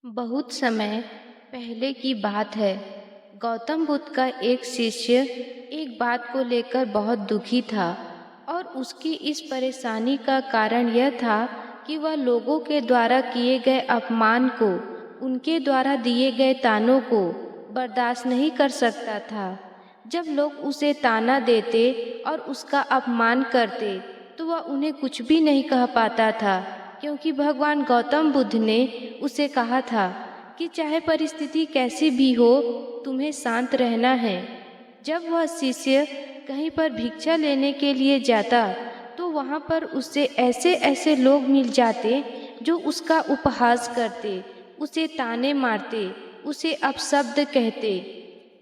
बहुत समय पहले की बात है। गौतम बुद्ध का एक शिष्य एक बात को लेकर बहुत दुखी था और उसकी इस परेशानी का कारण यह था कि वह लोगों के द्वारा किए गए अपमान को, उनके द्वारा दिए गए तानों को बर्दाश्त नहीं कर सकता था। जब लोग उसे ताना देते और उसका अपमान करते तो वह उन्हें कुछ भी नहीं कह पाता था, क्योंकि भगवान गौतम बुद्ध ने उसे कहा था कि चाहे परिस्थिति कैसी भी हो, तुम्हें शांत रहना है। जब वह शिष्य कहीं पर भिक्षा लेने के लिए जाता तो वहाँ पर उससे ऐसे ऐसे लोग मिल जाते जो उसका उपहास करते, उसे ताने मारते, उसे अपशब्द कहते।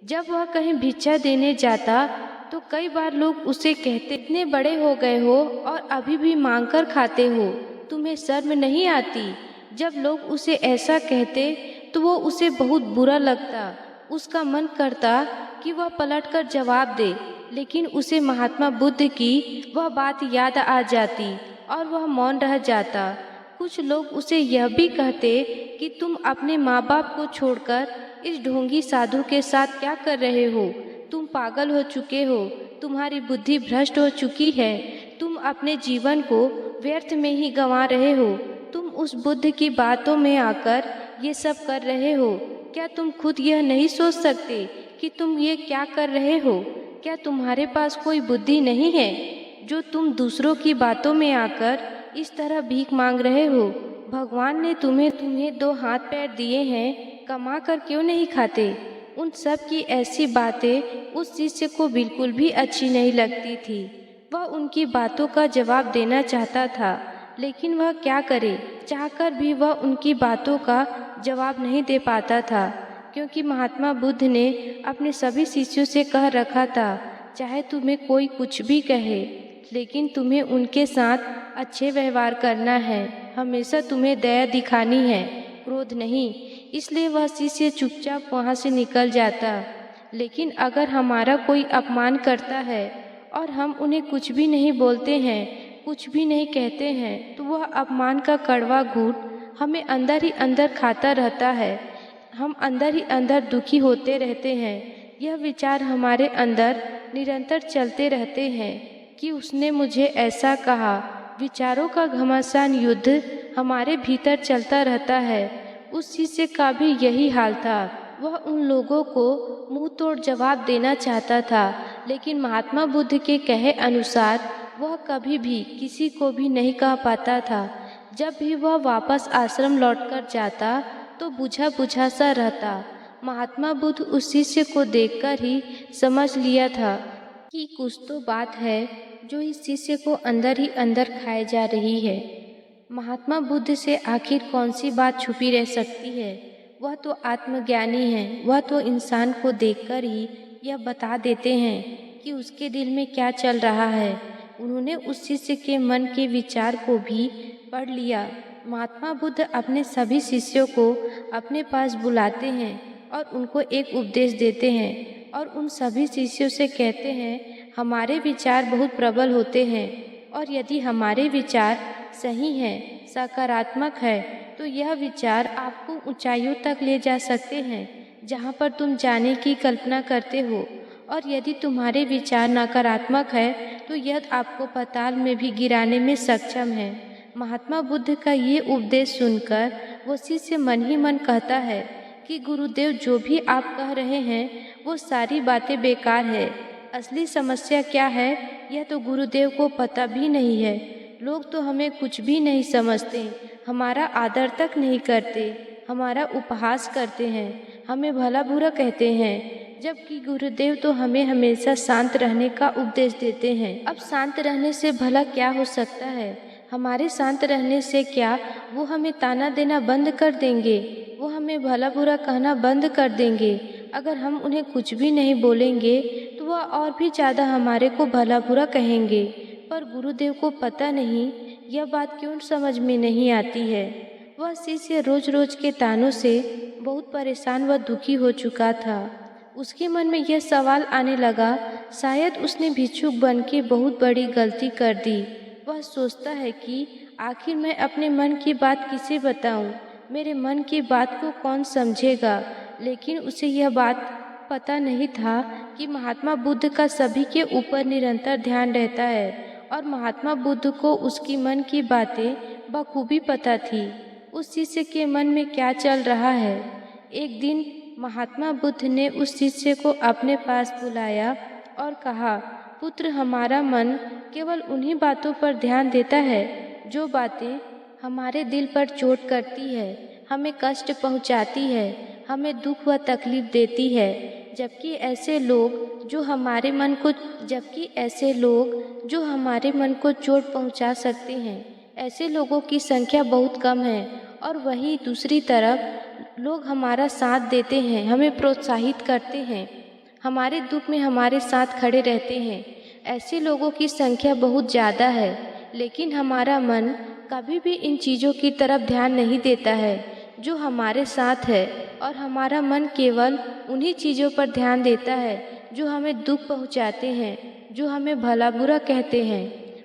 जब वह कहीं भिक्षा देने जाता तो कई बार लोग उसे कहते, इतने बड़े हो गए हो और अभी भी मांग कर खाते हो, तुम्हें शर्म नहीं आती। जब लोग उसे ऐसा कहते तो वो उसे बहुत बुरा लगता। उसका मन करता कि वह पलटकर जवाब दे, लेकिन उसे महात्मा बुद्ध की वह बात याद आ जाती और वह मौन रह जाता। कुछ लोग उसे यह भी कहते कि तुम अपने माँ बाप को छोड़कर इस ढोंगी साधु के साथ क्या कर रहे हो? तुम पागल हो चुके हो, तुम्हारी बुद्धि भ्रष्ट हो चुकी है, तुम अपने जीवन को व्यर्थ में ही गंवा रहे हो, तुम उस बुद्ध की बातों में आकर ये सब कर रहे हो। क्या तुम खुद यह नहीं सोच सकते कि तुम ये क्या कर रहे हो? क्या तुम्हारे पास कोई बुद्धि नहीं है जो तुम दूसरों की बातों में आकर इस तरह भीख मांग रहे हो? भगवान ने तुम्हें दो हाथ पैर दिए हैं, कमा कर क्यों नहीं खाते? उन सब की ऐसी बातें उस शिष्य को बिल्कुल भी अच्छी नहीं लगती थी। वह उनकी बातों का जवाब देना चाहता था, लेकिन वह क्या करे, चाहकर भी वह उनकी बातों का जवाब नहीं दे पाता था, क्योंकि महात्मा बुद्ध ने अपने सभी शिष्यों से कह रखा था, चाहे तुम्हें कोई कुछ भी कहे, लेकिन तुम्हें उनके साथ अच्छे व्यवहार करना है, हमेशा तुम्हें दया दिखानी है, क्रोध नहीं। इसलिए वह शिष्य चुपचाप वहाँ से निकल जाता। लेकिन अगर हमारा कोई अपमान करता है और हम उन्हें कुछ भी नहीं बोलते हैं, कुछ भी नहीं कहते हैं, तो वह अपमान का कड़वा घूंट हमें अंदर ही अंदर खाता रहता है। हम अंदर ही अंदर दुखी होते रहते हैं। यह विचार हमारे अंदर निरंतर चलते रहते हैं कि उसने मुझे ऐसा कहा। विचारों का घमासान युद्ध हमारे भीतर चलता रहता है। उस शिष्य का भी यही हाल था। वह उन लोगों को मुंह तोड़ जवाब देना चाहता था, लेकिन महात्मा बुद्ध के कहे अनुसार वह कभी भी किसी को भी नहीं कह पाता था। जब भी वह वापस आश्रम लौटकर जाता तो बुझा बुझा सा रहता। महात्मा बुद्ध उस शिष्य को देखकर ही समझ लिया था कि कुछ तो बात है जो इस शिष्य को अंदर ही अंदर खाए जा रही है। महात्मा बुद्ध से आखिर कौन सी बात छुपी रह सकती है? वह तो आत्मज्ञानी है। वह तो इंसान को देखकर ही यह बता देते हैं कि उसके दिल में क्या चल रहा है। उन्होंने उस शिष्य के मन के विचार को भी पढ़ लिया। महात्मा बुद्ध अपने सभी शिष्यों को अपने पास बुलाते हैं और उनको एक उपदेश देते हैं और उन सभी शिष्यों से कहते हैं, हमारे विचार बहुत प्रबल होते हैं और यदि हमारे विचार सही हैं, सकारात्मक है, तो यह विचार आपको ऊंचाइयों तक ले जा सकते हैं जहाँ पर तुम जाने की कल्पना करते हो, और यदि तुम्हारे विचार नकारात्मक है तो यह आपको पाताल में भी गिराने में सक्षम है। महात्मा बुद्ध का ये उपदेश सुनकर वो शिष्य मन ही मन कहता है कि गुरुदेव, जो भी आप कह रहे हैं वो सारी बातें बेकार है। असली समस्या क्या है यह तो गुरुदेव को पता भी नहीं है। लोग तो हमें कुछ भी नहीं समझते, हमारा आदर तक नहीं करते, हमारा उपहास करते हैं, हमें भला बुरा कहते हैं, जबकि गुरुदेव तो हमें हमेशा शांत रहने का उपदेश देते हैं। अब शांत रहने से भला क्या हो सकता है? हमारे शांत रहने से क्या वो हमें ताना देना बंद कर देंगे? वो हमें भला बुरा कहना बंद कर देंगे? अगर हम उन्हें कुछ भी नहीं बोलेंगे तो वह और भी ज़्यादा हमारे को भला बुरा कहेंगे। पर गुरुदेव को पता नहीं यह बात क्यों समझ में नहीं आती है। वह शिष्य रोज रोज के तानों से बहुत परेशान व दुखी हो चुका था। उसके मन में यह सवाल आने लगा, शायद उसने भिक्षुक बन के बहुत बड़ी गलती कर दी। वह सोचता है कि आखिर मैं अपने मन की बात किसे बताऊं? मेरे मन की बात को कौन समझेगा। लेकिन उसे यह बात पता नहीं था कि महात्मा बुद्ध का सभी के ऊपर निरंतर ध्यान रहता है और महात्मा बुद्ध को उसकी मन की बातें बखूबी पता थी, उस शिष्य के मन में क्या चल रहा है। एक दिन महात्मा बुद्ध ने उस शिष्य को अपने पास बुलाया और कहा, पुत्र, हमारा मन केवल उन्हीं बातों पर ध्यान देता है जो बातें हमारे दिल पर चोट करती है, हमें कष्ट पहुंचाती है, हमें दुख व तकलीफ देती है। जबकि ऐसे लोग जो हमारे मन को चोट पहुंचा सकते हैं, ऐसे लोगों की संख्या बहुत कम है। और वहीं दूसरी तरफ लोग हमारा साथ देते हैं, हमें प्रोत्साहित करते हैं, हमारे दुख में हमारे साथ खड़े रहते हैं। ऐसे लोगों की संख्या बहुत ज़्यादा है। लेकिन हमारा मन कभी भी इन चीज़ों की तरफ ध्यान नहीं देता है जो हमारे साथ है, और हमारा मन केवल उन्हीं चीज़ों पर ध्यान देता है जो हमें दुख पहुंचाते हैं, जो हमें भला बुरा कहते हैं।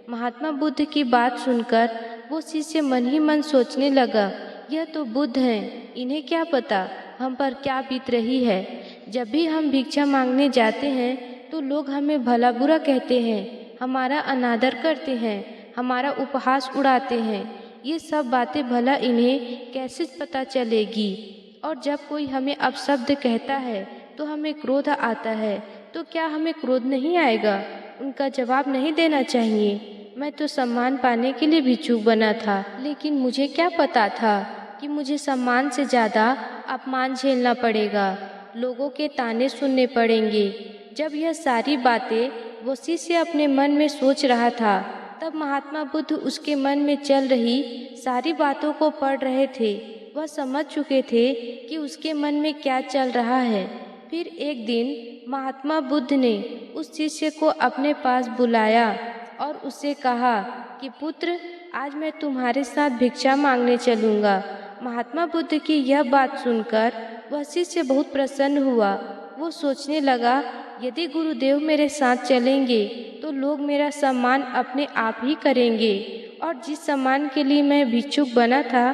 महात्मा बुद्ध की बात सुनकर वो शिष्य मन ही मन सोचने लगा, यह तो बुद्ध हैं, इन्हें क्या पता हम पर क्या बीत रही है। जब भी हम भिक्षा मांगने जाते हैं तो लोग हमें भला बुरा कहते हैं, हमारा अनादर करते हैं, हमारा उपहास उड़ाते हैं। ये सब बातें भला इन्हें कैसे पता चलेगी। और जब कोई हमें अपशब्द कहता है तो हमें क्रोध आता है, तो क्या हमें क्रोध नहीं आएगा? उनका जवाब नहीं देना चाहिए। मैं तो सम्मान पाने के लिए भिक्षुक बना था, लेकिन मुझे क्या पता था कि मुझे सम्मान से ज़्यादा अपमान झेलना पड़ेगा, लोगों के ताने सुनने पड़ेंगे। जब यह सारी बातें वो शिष्य अपने मन में सोच रहा था, तब महात्मा बुद्ध उसके मन में चल रही सारी बातों को पढ़ रहे थे। वह समझ चुके थे कि उसके मन में क्या चल रहा है। फिर एक दिन महात्मा बुद्ध ने उस शिष्य को अपने पास बुलाया और उससे कहा कि पुत्र, आज मैं तुम्हारे साथ भिक्षा मांगने चलूँगा। महात्मा बुद्ध की यह बात सुनकर वह शिष्य बहुत प्रसन्न हुआ। वो सोचने लगा, यदि गुरुदेव मेरे साथ चलेंगे तो लोग मेरा सम्मान अपने आप ही करेंगे, और जिस सम्मान के लिए मैं भिक्षुक बना था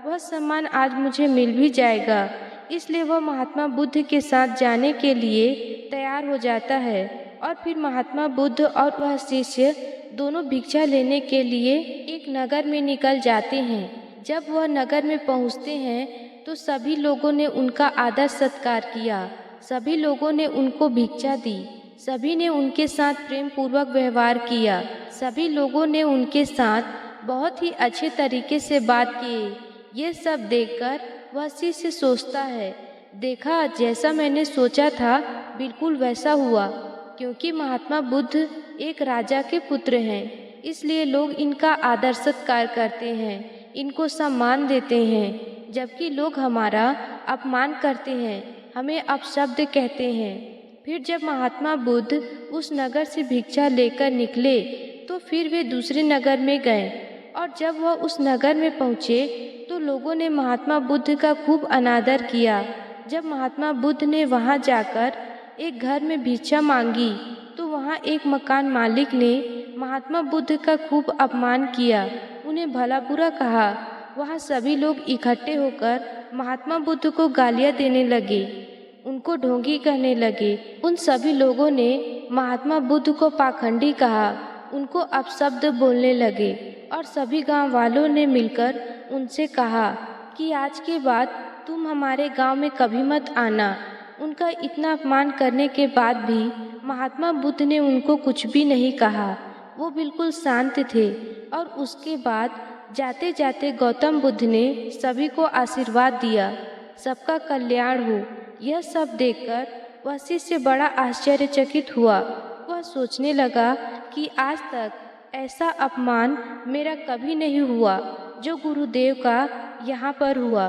वह सम्मान आज मुझे मिल भी जाएगा। इसलिए वह महात्मा बुद्ध के साथ जाने के लिए तैयार हो जाता है। और फिर महात्मा बुद्ध और वह शिष्य दोनों भिक्षा लेने के लिए एक नगर में निकल जाते हैं। जब वह नगर में पहुंचते हैं तो सभी लोगों ने उनका आदर सत्कार किया, सभी लोगों ने उनको भिक्षा दी, सभी ने उनके साथ प्रेम पूर्वक व्यवहार किया, सभी लोगों ने उनके साथ बहुत ही अच्छे तरीके से बात की। ये सब देखकर वह शिष्य सोचता है, देखा, जैसा मैंने सोचा था बिल्कुल वैसा हुआ। क्योंकि महात्मा बुद्ध एक राजा के पुत्र हैं, इसलिए लोग इनका आदर सत्कार करते हैं, इनको सम्मान देते हैं। जबकि लोग हमारा अपमान करते हैं, हमें अपशब्द कहते हैं। फिर जब महात्मा बुद्ध उस नगर से भिक्षा लेकर निकले तो फिर वे दूसरे नगर में गए, और जब वह उस नगर में पहुँचे तो लोगों ने महात्मा बुद्ध का खूब अनादर किया। जब महात्मा बुद्ध ने वहाँ जाकर एक घर में भिक्षा मांगी तो वहाँ एक मकान मालिक ने महात्मा बुद्ध का खूब अपमान किया, उन्हें भला बुरा कहा। वहाँ सभी लोग इकट्ठे होकर महात्मा बुद्ध को गालियाँ देने लगे, उनको ढोंगी कहने लगे। उन सभी लोगों ने महात्मा बुद्ध को पाखंडी कहा, उनको अपशब्द बोलने लगे, और सभी गांव वालों ने मिलकर उनसे कहा कि आज के बाद तुम हमारे गांव में कभी मत आना। उनका इतना अपमान करने के बाद भी महात्मा बुद्ध ने उनको कुछ भी नहीं कहा, वो बिल्कुल शांत थे। और उसके बाद जाते जाते गौतम बुद्ध ने सभी को आशीर्वाद दिया, सबका कल्याण हो। यह सब देखकर वह शिष्य बड़ा आश्चर्यचकित हुआ। वह सोचने लगा कि आज तक ऐसा अपमान मेरा कभी नहीं हुआ जो गुरुदेव का यहाँ पर हुआ,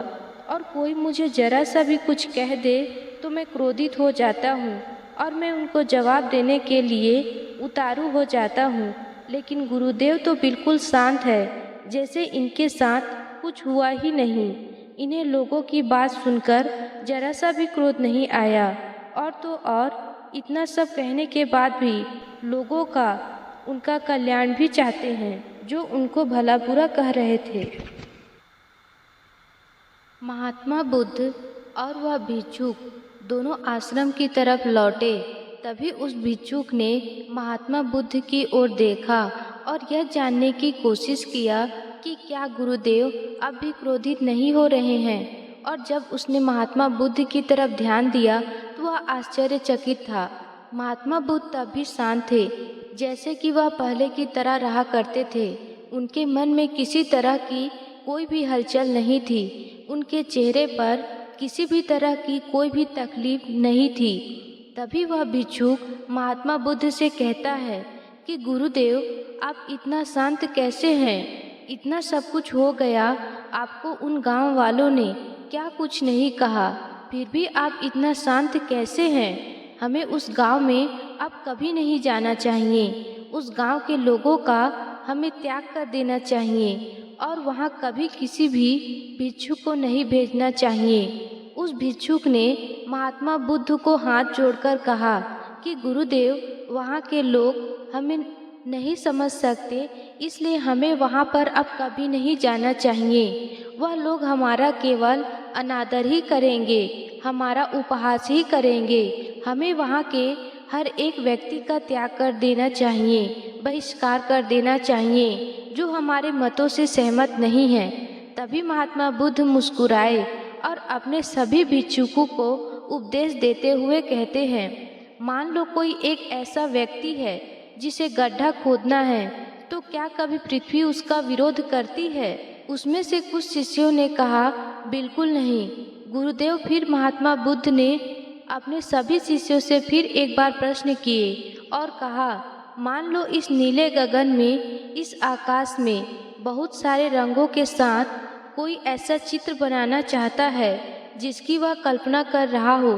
और कोई मुझे जरा सा भी कुछ कह दे तो मैं क्रोधित हो जाता हूँ और मैं उनको जवाब देने के लिए उतारू हो जाता हूँ। लेकिन गुरुदेव तो बिल्कुल शांत है, जैसे इनके साथ कुछ हुआ ही नहीं। इन्हें लोगों की बात सुनकर जरा सा भी क्रोध नहीं आया। और तो और इतना सब कहने के बाद भी लोगों का उनका कल्याण भी चाहते हैं, जो उनको भला बुरा कह रहे थे। महात्मा बुद्ध और वह भिक्षुक दोनों आश्रम की तरफ लौटे। तभी उस भिक्षुक ने महात्मा बुद्ध की ओर देखा और यह जानने की कोशिश किया कि क्या गुरुदेव अब भी क्रोधित नहीं हो रहे हैं। और जब उसने महात्मा बुद्ध की तरफ ध्यान दिया तो वह आश्चर्यचकित था। महात्मा बुद्ध तब भी शांत थे, जैसे कि वह पहले की तरह रहा करते थे। उनके मन में किसी तरह की कोई भी हलचल नहीं थी। उनके चेहरे पर किसी भी तरह की कोई भी तकलीफ नहीं थी। तभी वह भिक्षुक महात्मा बुद्ध से कहता है कि गुरुदेव, आप इतना शांत कैसे हैं? इतना सब कुछ हो गया, आपको उन गांव वालों ने क्या कुछ नहीं कहा, फिर भी आप इतना शांत कैसे हैं? हमें उस गांव में अब कभी नहीं जाना चाहिए। उस गांव के लोगों का हमें त्याग कर देना चाहिए और वहाँ कभी किसी भी भिक्षुक को नहीं भेजना चाहिए। उस भिक्षुक ने महात्मा बुद्ध को हाथ जोड़कर कहा कि गुरुदेव, वहाँ के लोग हमें नहीं समझ सकते, इसलिए हमें वहाँ पर अब कभी नहीं जाना चाहिए। वह लोग हमारा केवल अनादर ही करेंगे, हमारा उपहास ही करेंगे। हमें वहाँ के हर एक व्यक्ति का त्याग कर देना चाहिए, बहिष्कार कर देना चाहिए जो हमारे मतों से सहमत नहीं है। तभी महात्मा बुद्ध मुस्कुराए और अपने सभी भिक्षुकों को उपदेश देते हुए कहते हैं, मान लो कोई एक ऐसा व्यक्ति है जिसे गड्ढा खोदना है, तो क्या कभी पृथ्वी उसका विरोध करती है? उसमें से कुछ शिष्यों ने कहा, बिल्कुल नहीं। गुरुदेव फिर महात्मा बुद्ध ने अपने सभी शिष्यों से फिर एक बार प्रश्न किए और कहा, मान लो इस नीले गगन में, इस आकाश में बहुत सारे रंगों के साथ कोई ऐसा चित्र बनाना चाहता है जिसकी वह कल्पना कर रहा हो,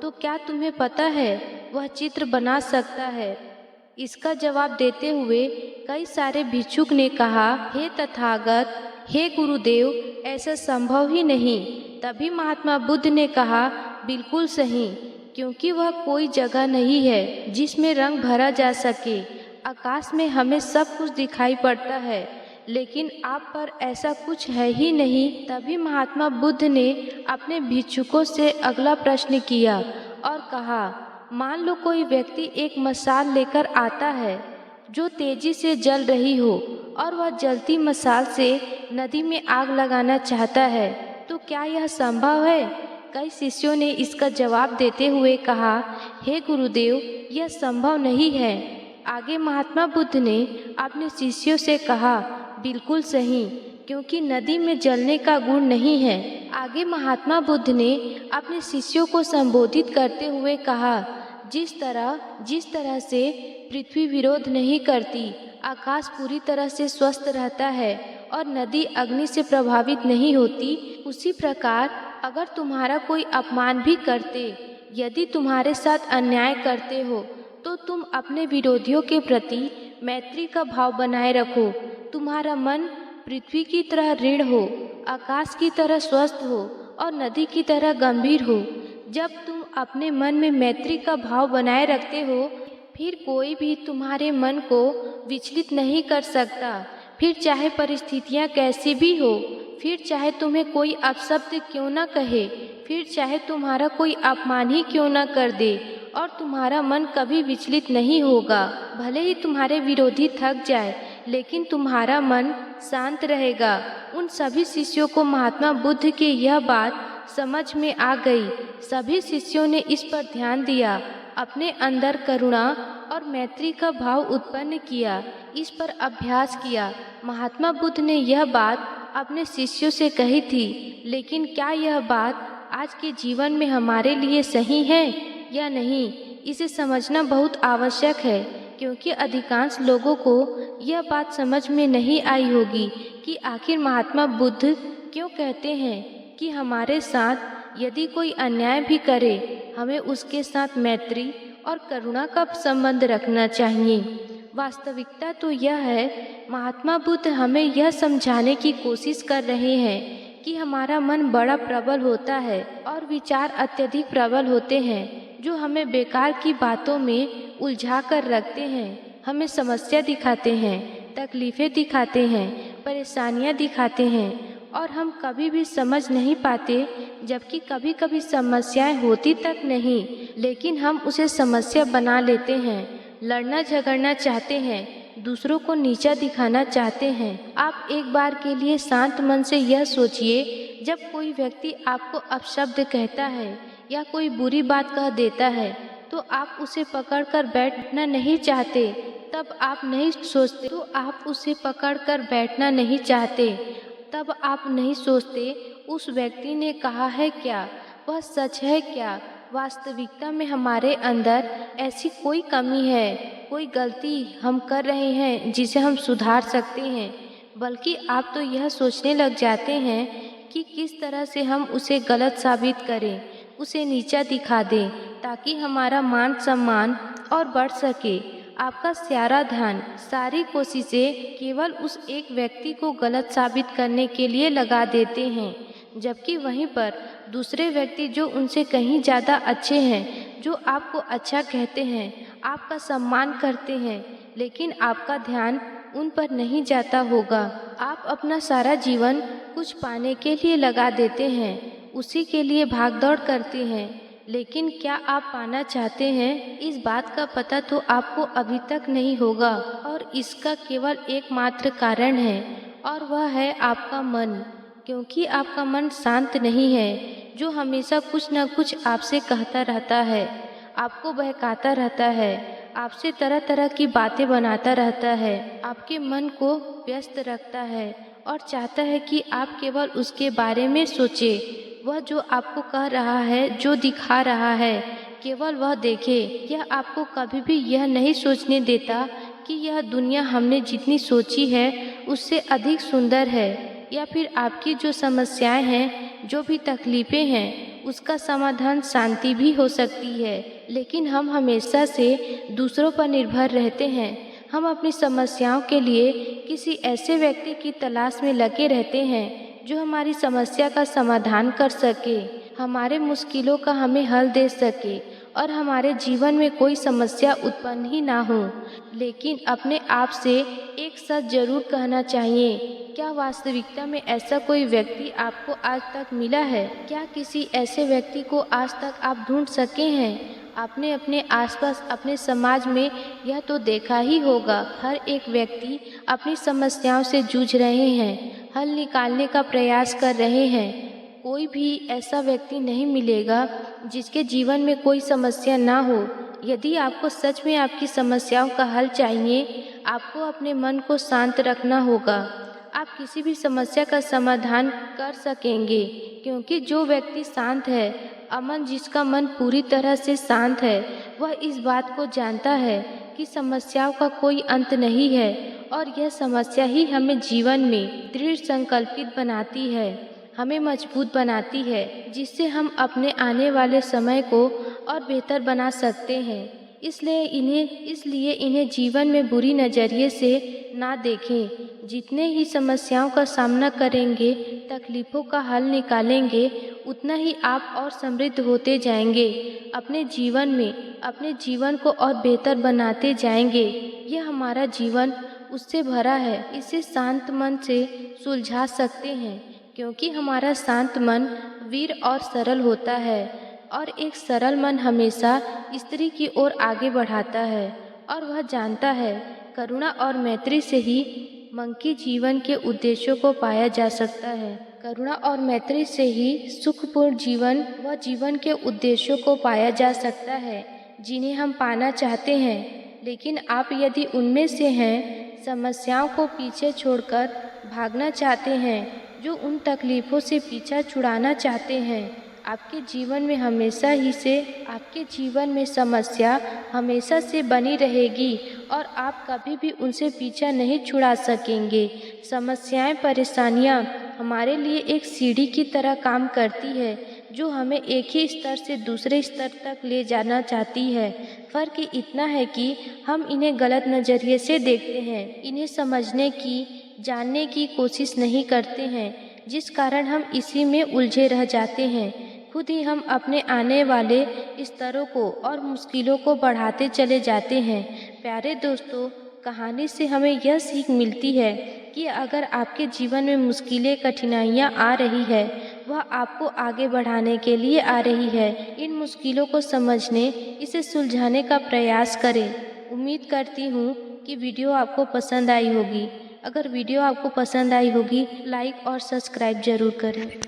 तो क्या तुम्हें पता है वह चित्र बना सकता है? इसका जवाब देते हुए कई सारे भिक्षुक ने कहा, हे तथागत, हे गुरुदेव, ऐसा संभव ही नहीं। तभी महात्मा बुद्ध ने कहा, बिल्कुल सही, क्योंकि वह कोई जगह नहीं है जिसमें रंग भरा जा सके। आकाश में हमें सब कुछ दिखाई पड़ता है, लेकिन आप पर ऐसा कुछ है ही नहीं। तभी महात्मा बुद्ध ने अपने भिक्षुकों से अगला प्रश्न किया और कहा, मान लो कोई व्यक्ति एक मशाल लेकर आता है जो तेजी से जल रही हो और वह जलती मशाल से नदी में आग लगाना चाहता है, तो क्या यह संभव है? कई शिष्यों ने इसका जवाब देते हुए कहा, हे गुरुदेव, यह संभव नहीं है। आगे महात्मा बुद्ध ने अपने शिष्यों से कहा, बिल्कुल सही, क्योंकि नदी में जलने का गुण नहीं है। आगे महात्मा बुद्ध ने अपने शिष्यों को संबोधित करते हुए कहा, जिस तरह से पृथ्वी विरोध नहीं करती, आकाश पूरी तरह से स्वस्थ रहता है और नदी अग्नि से प्रभावित नहीं होती, उसी प्रकार अगर तुम्हारा कोई अपमान भी करते, यदि तुम्हारे साथ अन्याय करते हो, तो तुम अपने विरोधियों के प्रति मैत्री का भाव बनाए रखो। तुम्हारा मन पृथ्वी की तरह ऋण हो, आकाश की तरह स्वस्थ हो और नदी की तरह गंभीर हो। जब तुम अपने मन में मैत्री का भाव बनाए रखते हो, फिर कोई भी तुम्हारे मन को विचलित नहीं कर सकता। फिर चाहे परिस्थितियाँ कैसी भी हो, फिर चाहे तुम्हें कोई अपशब्द क्यों न कहे, फिर चाहे तुम्हारा कोई अपमान ही क्यों न कर दे, और तुम्हारा मन कभी विचलित नहीं होगा। भले ही तुम्हारे विरोधी थक जाए, लेकिन तुम्हारा मन शांत रहेगा। उन सभी शिष्यों को महात्मा बुद्ध की यह बात समझ में आ गई। सभी शिष्यों ने इस पर ध्यान दिया, अपने अंदर करुणा और मैत्री का भाव उत्पन्न किया, इस पर अभ्यास किया। महात्मा बुद्ध ने यह बात अपने शिष्यों से कही थी, लेकिन क्या यह बात आज के जीवन में हमारे लिए सही है या नहीं, इसे समझना बहुत आवश्यक है, क्योंकि अधिकांश लोगों को यह बात समझ में नहीं आई होगी कि आखिर महात्मा बुद्ध क्यों कहते हैं कि हमारे साथ यदि कोई अन्याय भी करे, हमें उसके साथ मैत्री और करुणा का संबंध रखना चाहिए। वास्तविकता तो यह है, महात्मा बुद्ध हमें यह समझाने की कोशिश कर रहे हैं कि हमारा मन बड़ा प्रबल होता है और विचार अत्यधिक प्रबल होते हैं, जो हमें बेकार की बातों में उलझा कर रखते हैं, हमें समस्या दिखाते हैं, तकलीफ़ें दिखाते हैं, परेशानियां दिखाते हैं और हम कभी भी समझ नहीं पाते, जबकि कभी कभी समस्याएं होती तक नहीं, लेकिन हम उसे समस्या बना लेते हैं, लड़ना झगड़ना चाहते हैं, दूसरों को नीचा दिखाना चाहते हैं। आप एक बार के लिए शांत मन से यह सोचिए, जब कोई व्यक्ति आपको अपशब्द कहता है या कोई बुरी बात कह देता है, तो आप उसे पकड़कर बैठना नहीं चाहते, तब आप नहीं सोचते तो आप उसे पकड़कर बैठना नहीं चाहते, तब आप नहीं सोचते उस व्यक्ति ने कहा है क्या, वह सच है क्या, वास्तविकता में हमारे अंदर ऐसी कोई कमी है, कोई गलती हम कर रहे हैं जिसे हम सुधार सकते हैं, बल्कि आप तो यह सोचने लग जाते हैं कि किस तरह से हम उसे गलत साबित करें, उसे नीचा दिखा दें, ताकि हमारा मान सम्मान और बढ़ सके। आपका सारा ध्यान, सारी कोशिशें केवल उस एक व्यक्ति को गलत साबित करने के लिए लगा देते हैं, जबकि वहीं पर दूसरे व्यक्ति जो उनसे कहीं ज़्यादा अच्छे हैं, जो आपको अच्छा कहते हैं, आपका सम्मान करते हैं, लेकिन आपका ध्यान उन पर नहीं जाता होगा। आप अपना सारा जीवन कुछ पाने के लिए लगा देते हैं, उसी के लिए भागदौड़ करते हैं, लेकिन क्या आप पाना चाहते हैं, इस बात का पता तो आपको अभी तक नहीं होगा। और इसका केवल एकमात्र कारण है, और वह है आपका मन, क्योंकि आपका मन शांत नहीं है, जो हमेशा कुछ न कुछ आपसे कहता रहता है, आपको बहकाता रहता है, आपसे तरह तरह की बातें बनाता रहता है, आपके मन को व्यस्त रखता है और चाहता है कि आप केवल उसके बारे में सोचें। वह जो आपको कह रहा है, जो दिखा रहा है, केवल वह देखे। यह आपको कभी भी यह नहीं सोचने देता कि यह दुनिया हमने जितनी सोची है उससे अधिक सुंदर है, या फिर आपकी जो समस्याएं हैं, जो भी तकलीफ़ें हैं, उसका समाधान शांति भी हो सकती है। लेकिन हम हमेशा से दूसरों पर निर्भर रहते हैं। हम अपनी समस्याओं के लिए किसी ऐसे व्यक्ति की तलाश में लगे रहते हैं जो हमारी समस्या का समाधान कर सके, हमारे मुश्किलों का हमें हल दे सके और हमारे जीवन में कोई समस्या उत्पन्न ही ना हो। लेकिन अपने आप से एक सच जरूर कहना चाहिए, क्या वास्तविकता में ऐसा कोई व्यक्ति आपको आज तक मिला है? क्या किसी ऐसे व्यक्ति को आज तक आप ढूंढ सके हैं? आपने अपने आसपास, अपने समाज में यह तो देखा ही होगा, हर एक व्यक्ति अपनी समस्याओं से जूझ रहे हैं, हल निकालने का प्रयास कर रहे हैं। कोई भी ऐसा व्यक्ति नहीं मिलेगा जिसके जीवन में कोई समस्या ना हो। यदि आपको सच में आपकी समस्याओं का हल चाहिए, आपको अपने मन को शांत रखना होगा। आप किसी भी समस्या का समाधान कर सकेंगे, क्योंकि जो व्यक्ति शांत है, अमन जिसका मन पूरी तरह से शांत है, वह इस बात को जानता है कि समस्याओं का कोई अंत नहीं है और यह समस्या ही हमें जीवन में दृढ़ संकल्पित बनाती है, हमें मजबूत बनाती है, जिससे हम अपने आने वाले समय को और बेहतर बना सकते हैं। इसलिए इन्हें जीवन में बुरी नज़रिए से ना देखें। जितने ही समस्याओं का सामना करेंगे, तकलीफ़ों का हल निकालेंगे, उतना ही आप और समृद्ध होते जाएंगे। अपने जीवन को और बेहतर बनाते जाएंगे। यह हमारा जीवन उससे भरा है, इसे शांत मन से सुलझा सकते हैं, क्योंकि हमारा शांत मन वीर और सरल होता है, और एक सरल मन हमेशा स्त्री की ओर आगे बढ़ाता है, और वह जानता है करुणा और मैत्री से ही मन के जीवन के उद्देश्यों को पाया जा सकता है। करुणा और मैत्री से ही सुखपूर्ण जीवन व जीवन के उद्देश्यों को पाया जा सकता है जिन्हें हम पाना चाहते हैं। लेकिन आप यदि उनमें से हैं, समस्याओं को पीछे छोड़कर भागना चाहते हैं, जो उन तकलीफ़ों से पीछा छुड़ाना चाहते हैं, आपके जीवन में समस्या हमेशा से बनी रहेगी और आप कभी भी उनसे पीछा नहीं छुड़ा सकेंगे। समस्याएं, परेशानियां हमारे लिए एक सीढ़ी की तरह काम करती है, जो हमें एक ही स्तर से दूसरे स्तर तक ले जाना चाहती है। फ़र्क इतना है कि हम इन्हें गलत नज़रिए से देखते हैं, इन्हें समझने की, जानने की कोशिश नहीं करते हैं, जिस कारण हम इसी में उलझे रह जाते हैं। खुद ही हम अपने आने वाले स्तरों को और मुश्किलों को बढ़ाते चले जाते हैं। प्यारे दोस्तों, कहानी से हमें यह सीख मिलती है कि अगर आपके जीवन में मुश्किलें कठिनाइयाँ आ रही है, वह आपको आगे बढ़ाने के लिए आ रही है। इन मुश्किलों को समझने, इसे सुलझाने का प्रयास करें। उम्मीद करती हूँ कि वीडियो आपको पसंद आई होगी। अगर वीडियो आपको पसंद आई होगी, लाइक और सब्सक्राइब जरूर करें।